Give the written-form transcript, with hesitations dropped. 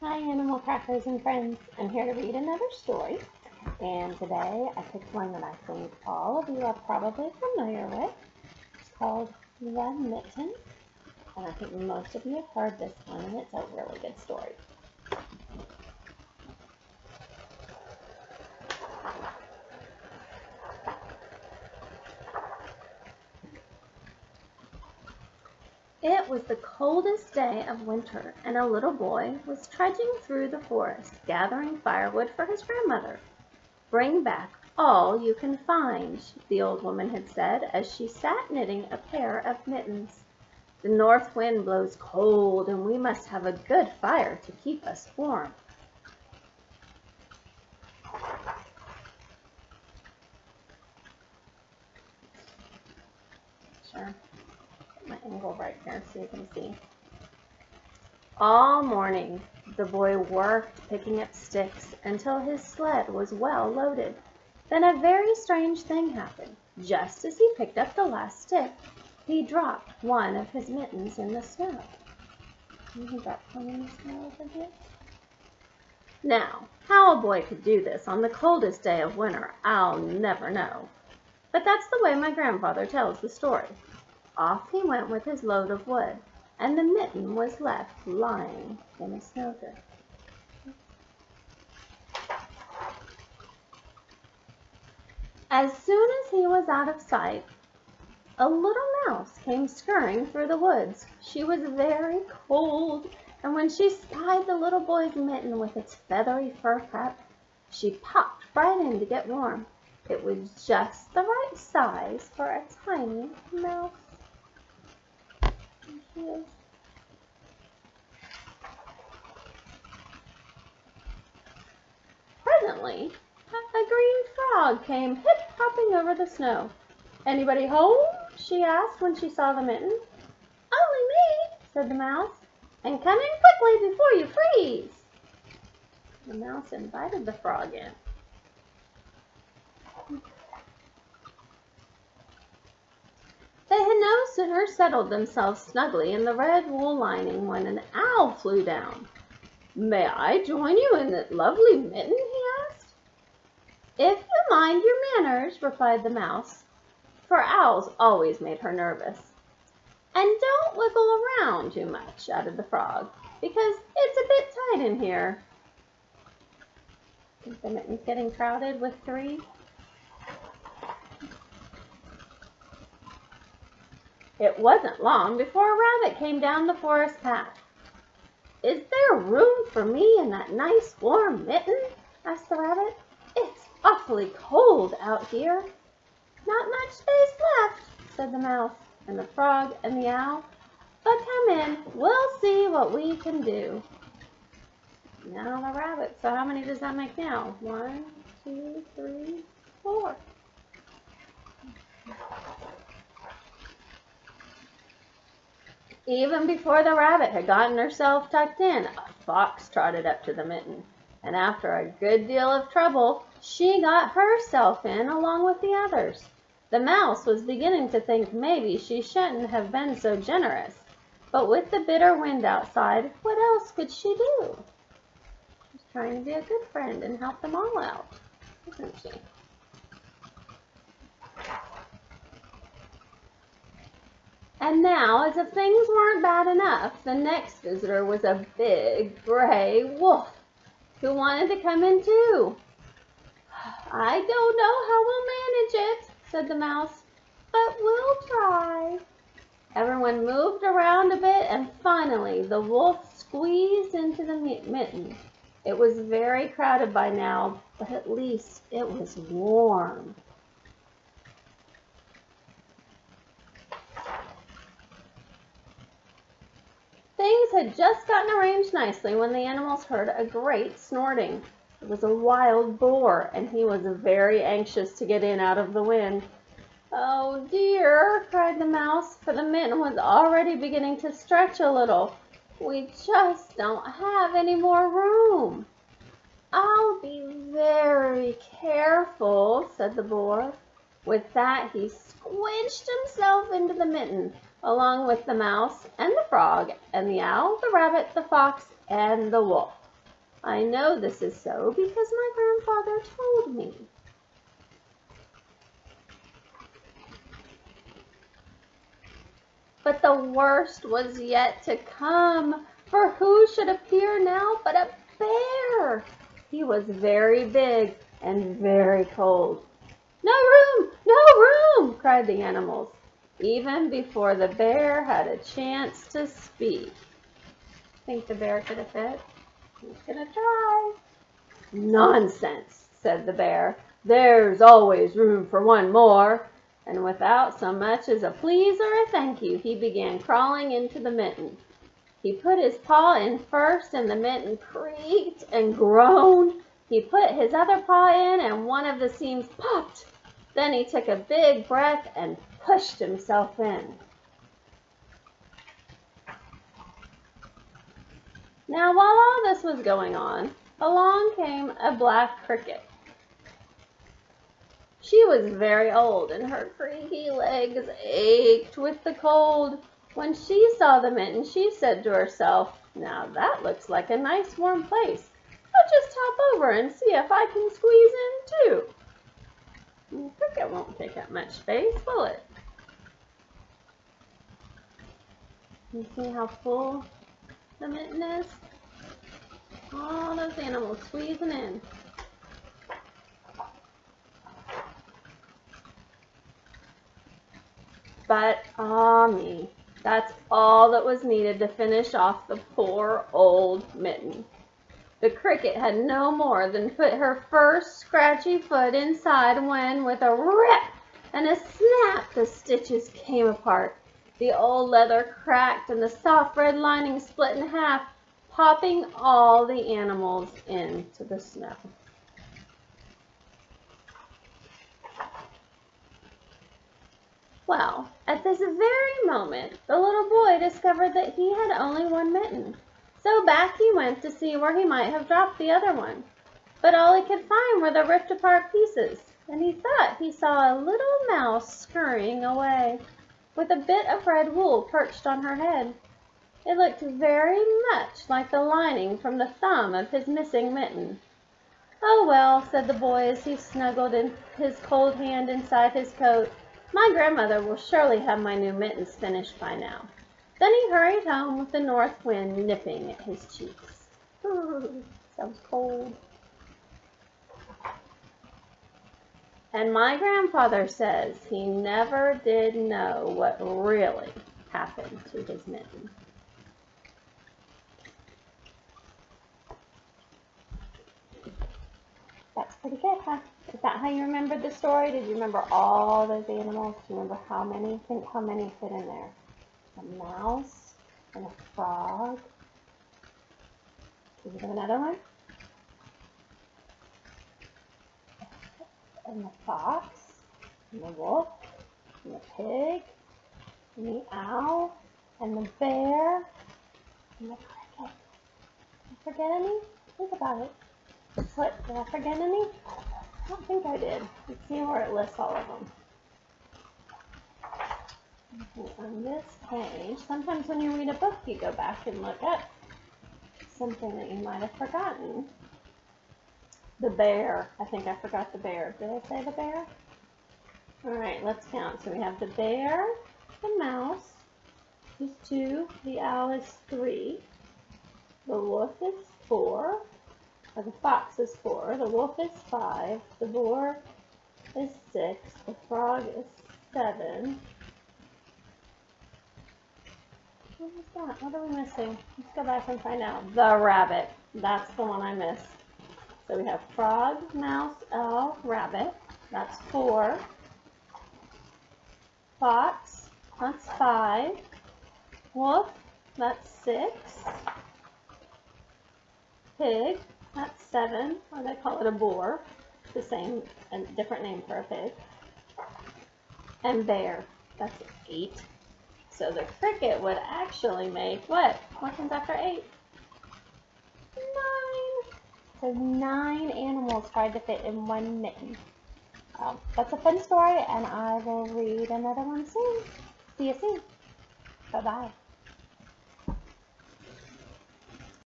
Hi, animal crackers and friends. I'm here to read another story. And today I picked one that I think all of you are probably familiar with. It's called The Mitten. And I think most of you have heard this one, and it's a really good story. It was the coldest day of winter, and a little boy was trudging through the forest, gathering firewood for his grandmother. "Bring back all you can find," the old woman had said as she sat knitting a pair of mittens. "The north wind blows cold, and we must have a good fire to keep us warm." Sure, put my angle right here so you can see. All morning the boy worked picking up sticks until his sled was well loaded. Then a very strange thing happened. Just as he picked up the last stick, he dropped one of his mittens in the snow. He dropped one in the snow over here. Now, how a boy could do this on the coldest day of winter, I'll never know. But that's the way my grandfather tells the story. Off he went with his load of wood, and the mitten was left lying in a snowdrift. As soon as he was out of sight, a little mouse came scurrying through the woods. She was very cold, and when she spied the little boy's mitten with its feathery fur cap, she popped right in to get warm. It was just the right size for a tiny mouse. There she is. Presently, a green frog came hip-hopping over the snow. "Anybody home?" she asked when she saw the mitten. "Only me," said the mouse, "and come in quickly before you freeze." The mouse invited the frog in. They had no sooner settled themselves snugly in the red wool lining when an owl flew down. "May I join you in that lovely mitten?" he asked. "If you mind your manners," replied the mouse, for owls always made her nervous. "And don't wiggle around too much," added the frog, "because it's a bit tight in here." I think the mitten's getting crowded with three. It wasn't long before a rabbit came down the forest path. "Is there room for me in that nice warm mitten?" asked the rabbit. "It's awfully cold out here." "Not much space left," said the mouse and the frog and the owl. "But come in, we'll see what we can do." Now the rabbit, so how many does that make now? 1, 2, 3, 4. Even before the rabbit had gotten herself tucked in, a fox trotted up to the mitten, and after a good deal of trouble, she got herself in along with the others. The mouse was beginning to think maybe she shouldn't have been so generous, but with the bitter wind outside, what else could she do? She's trying to be a good friend and help them all out, isn't she? And now, as if things weren't bad enough, the next visitor was a big gray wolf who wanted to come in too. "I don't know how we'll manage it," said the mouse, "but we'll try." Everyone moved around a bit, and finally the wolf squeezed into the mitten. It was very crowded by now, but at least it was warm. Things had just gotten arranged nicely when the animals heard a great snorting. It was a wild boar, and he was very anxious to get in out of the wind. "Oh dear," cried the mouse, for the mitten was already beginning to stretch a little. "We just don't have any more room." "I'll be very careful," said the boar. With that he squished himself into the mitten, along with the mouse and the frog and the owl, the rabbit, the fox, and the wolf. I know this is so because my grandfather told me. But the worst was yet to come, for who should appear now but a bear? He was very big and very cold. No room! No room! Cried the animals, even before the bear had a chance to speak. Think the bear could have fit? He's gonna try. Nonsense, said the bear. There's always room for one more. And without so much as a please or a thank you, he began crawling into the mitten. He put his paw in first, and the mitten creaked and groaned. He put his other paw in, and one of the seams popped. Then he took a big breath and pushed himself in. Now, while all this was going on, along came a black cricket. She was very old, and her creaky legs ached with the cold. When she saw the mitten, she said to herself, "Now that looks like a nice warm place. I'll just hop over and see if I can squeeze in too." The cricket won't take up much space, will it? You see how full the mitten is? All those animals squeezing in. But, ah me, that's all that was needed to finish off the poor old mitten. The cricket had no more than put her first scratchy foot inside when, with a rip and a snap, the stitches came apart. The old leather cracked and the soft red lining split in half, popping all the animals into the snow. Well, at this very moment, the little boy discovered that he had only one mitten. So back he went to see where he might have dropped the other one. But all he could find were the ripped apart pieces, and he thought he saw a little mouse scurrying away, with a bit of red wool perched on her head. It looked very much like the lining from the thumb of his missing mitten. "Oh well," said the boy as he snuggled in his cold hand inside his coat, "my grandmother will surely have my new mittens finished by now." Then he hurried home with the north wind nipping at his cheeks. Sounds cold. And my grandfather says he never did know what really happened to his mitten. That's pretty good, huh? Is that how you remembered the story? Did you remember all those animals? Do you remember how many? Think how many fit in there. A mouse and a frog. Can you think of another one? And the fox, and the wolf, and the pig, and the owl, and the bear, and the cricket. Did I forget any? Think about it. What, did I forget any? I don't think I did. Let's see where it lists all of them. On this page, sometimes when you read a book, you go back and look up something that you might have forgotten. The bear. I think I forgot the bear. Did I say the bear? All right, let's count. So we have the bear, the mouse is 2, the owl is 3, the wolf is 4, or the fox is 4, the wolf is 5, the boar is 6, the frog is 7. What was that? What are we missing? Let's go back and find out. The rabbit. That's the one I missed. So we have frog, mouse, owl, rabbit. That's 4. Fox, that's 5. Wolf, that's 6. Pig, that's 7. Or they call it a boar. The same, a different name for a pig. And bear, that's 8. So the cricket would actually make what? What comes after 8? 9. So 9 animals tried to fit in one mitten. That's a fun story, and I will read another one soon. See you soon. Bye-bye.